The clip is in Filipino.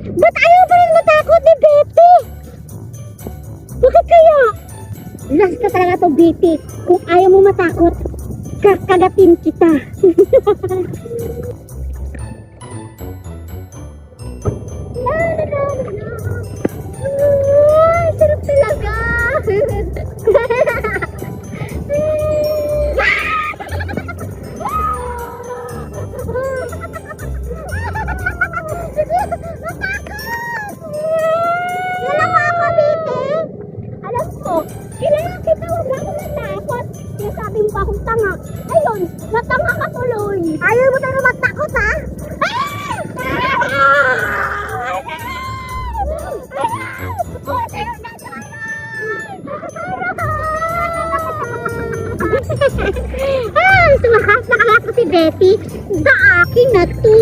Ba't ayaw pa rin matakot ni Betty? Bakit kaya? Last na talaga to, Betty. Kung ayaw mo matakot, kakagatin kita. Sarap talaga. Sabi mo pa akong tanga. Ayun, natanga ka tuloy. Ayaw mo tayo matakot, ha? Sumakas na kaya ko si Betty. Sa akin na to.